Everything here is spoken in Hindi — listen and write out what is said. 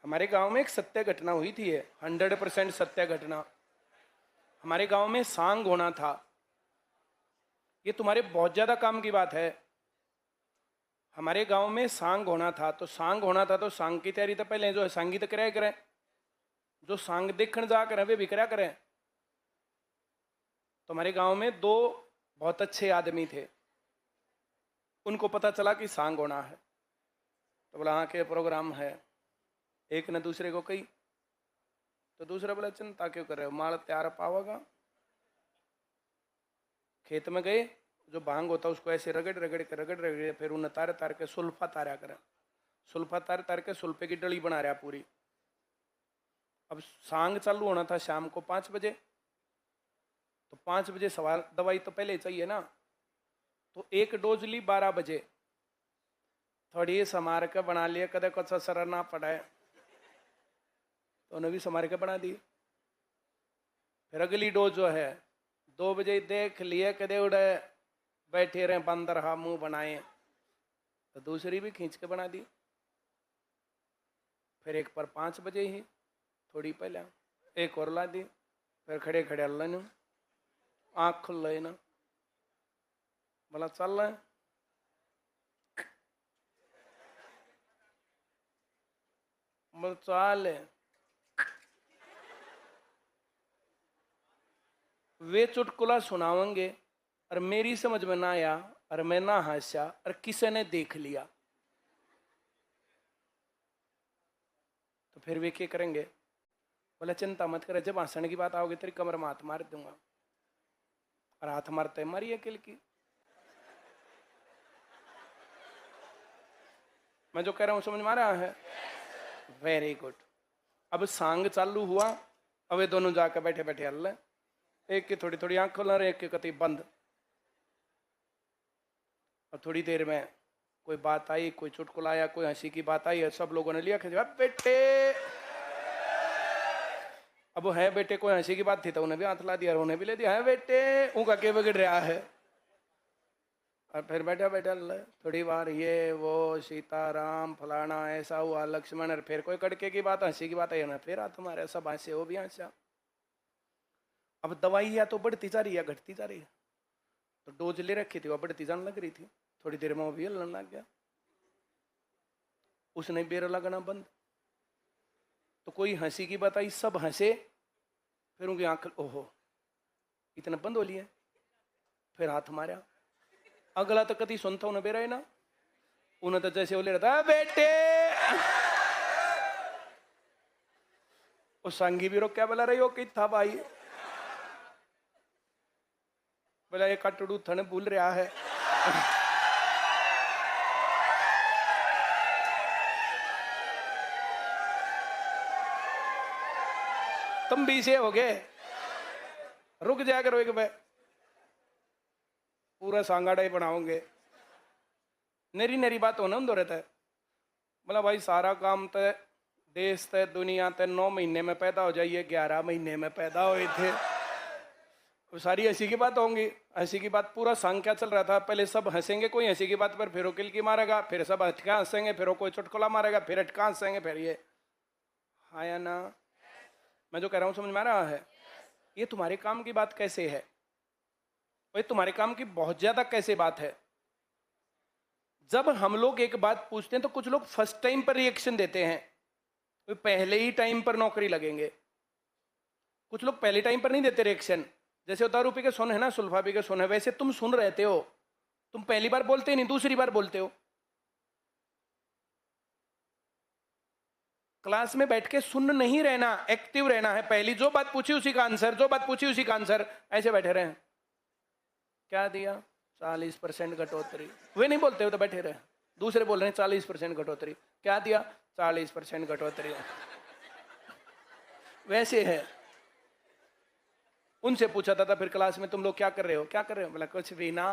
हमारे गांव में एक सत्य घटना हुई थी, 100% सत्य घटना। हमारे गांव में सांग होना था। ये तुम्हारे बहुत ज्यादा काम की बात है। हमारे गांव में सांग होना था, तो सांग होना था तो सांग की तैयारी तो पहले जो है सांगी तो कराया करें, जो सांग देखने जा कर वे भी करा करें। तो हमारे गांव में दो बहुत अच्छे आदमी थे, उनको पता चला कि सांग होना है, तो बोला हाँ के प्रोग्राम है। एक ने दूसरे को कही, तो दूसरा बोला चिंता क्यों कर रहे हो, माल तैयार पाओगा। खेत में गए, जो भांग होता है उसको ऐसे रगड़ रगड़ के रगड़ रगड़, फिर उन्हें तार तार के सुल्फा तारा करें, सुल्फा तार तार के सुल्फे की डली बना रहा पूरी। अब सांग चालू होना था शाम को 5 बजे, तो 5 बजे सवाल दवाई तो पहले चाहिए ना, तो एक डोज ली 12 बजे, थोड़ी समार के बना लिया, कदे कुछ असर ना पड़ा तो उन्हें भी समार के बना दी। फिर अगली डोज जो है 2 बजे देख लिए, कदे उड़े बैठे रहे बंदर हा मुंह बनाए, तो दूसरी भी खींच के बना दी। फिर एक पर 5 बजे ही थोड़ी पहले एक और ला दी, फिर खड़े खड़े अल्लाह ने आँख खुल रही ना, बोला चल रहे बोल चाल। वे चुटकुला सुनावेंगे और मेरी समझ में ना आया और मैं ना हंसा और किसी ने देख लिया, तो फिर वे क्या करेंगे। बोला चिंता मत कर, जब हंसने की बात आओगी तेरी कमर में हाथ मार दूंगा, और हाथ मारते मारी अकेले की। मैं जो कह रहा हूं समझ में आ रहा है? Very good. अब सांग चालू हुआ, अब ये दोनों जाकर बैठे बैठे हल्ले, एक की थोड़ी थोड़ी आंख खोल रहे, एक की कति बंद। और थोड़ी देर में कोई बात आई, कोई चुटकुला आया, कोई हंसी की बात आई, सब लोगों ने लिया खिंचवा बेटे। अब वो है बेटे, कोई हंसी की बात थी तो उन्हें भी हाथ ला दिया, और उन्हें भी ले दिया है बेटे, उनका क्या बिगड़ रहा है। और फिर बैठा बैठा थोड़ी बार ये वो सीताराम फलाना ऐसा हुआ लक्ष्मण, और फिर कोई कड़के की बात हंसी की बात है ना, फिर हाथ हमारे सब हंसे, वो भी हंसा। अब दवाई या तो बढ़ती जा रही है घटती जा रही है, तो डोज ले रखी थी वो बढ़ती जाने लग रही थी, थोड़ी देर में वो भी हलने लग गया, उसने बेर लगना बंद। तो कोई हंसी की बात आई, सब हंसे, फिर उनकी आंख ओहो इतना बंद हो लिया, फिर हाथ मारा। अगला तो कभी सुनता उन्हें बेरा है ना, उन्हें तो जैसे वो ले रहा था बेटे, उस संगी भी रोक क्या बोला रही हो कि था भाई, बोला ये कटड़ू थने भूल रहा है। तुम भी से हो गए, रुक जाया करो एक बार, पूरा सांगाड़ा ही बनाओगे। नरी नरी बात होना उन दो रहता है। बोला भाई सारा काम तो देश ते दुनिया ते 9 महीने में पैदा हो जाइए, 11 महीने में पैदा हुए थे, सारी हंसी की बात होंगी। हंसी की बात पूरा संग क्या चल रहा था, पहले सब हंसेंगे कोई हंसी की बात पर, फिर वो किलकी मारेगा, फिर सब अटका हंसेंगे, फिर वो कोई चुटकुला मारेगा, फिर अटका हंसेंगे, फिर ये हाँ या ना। मैं जो कह रहा हूं समझ में आ रहा है? ये तुम्हारे काम की बात कैसे है भाई, तुम्हारे काम की बहुत ज्यादा कैसे बात है। जब हम लोग एक बात पूछते हैं तो कुछ लोग फर्स्ट टाइम पर रिएक्शन देते हैं, तो पहले ही टाइम पर नौकरी लगेंगे। कुछ लोग पहले टाइम पर नहीं देते रिएक्शन, जैसे दारू पी के सुन है ना, सुल्फा पी के सुन है, वैसे तुम सुन रहते हो, तुम पहली बार बोलते ही नहीं, दूसरी बार बोलते हो। क्लास में बैठ के सुन नहीं रहना, एक्टिव रहना है। पहली जो बात पूछी उसी का आंसर, जो बात पूछी उसी का आंसर, ऐसे बैठे रहे। क्या दिया? 40% घटोतरी। वे नहीं बोलते हो तो बैठे रहे, दूसरे बोल रहे हैं 40% घटोतरी। क्या दिया? 40% घटोतरी। वैसे है। उनसे पूछा था फिर क्लास में, तुम लोग क्या कर रहे हो, क्या कर रहे हो? बोला कुछ भी ना।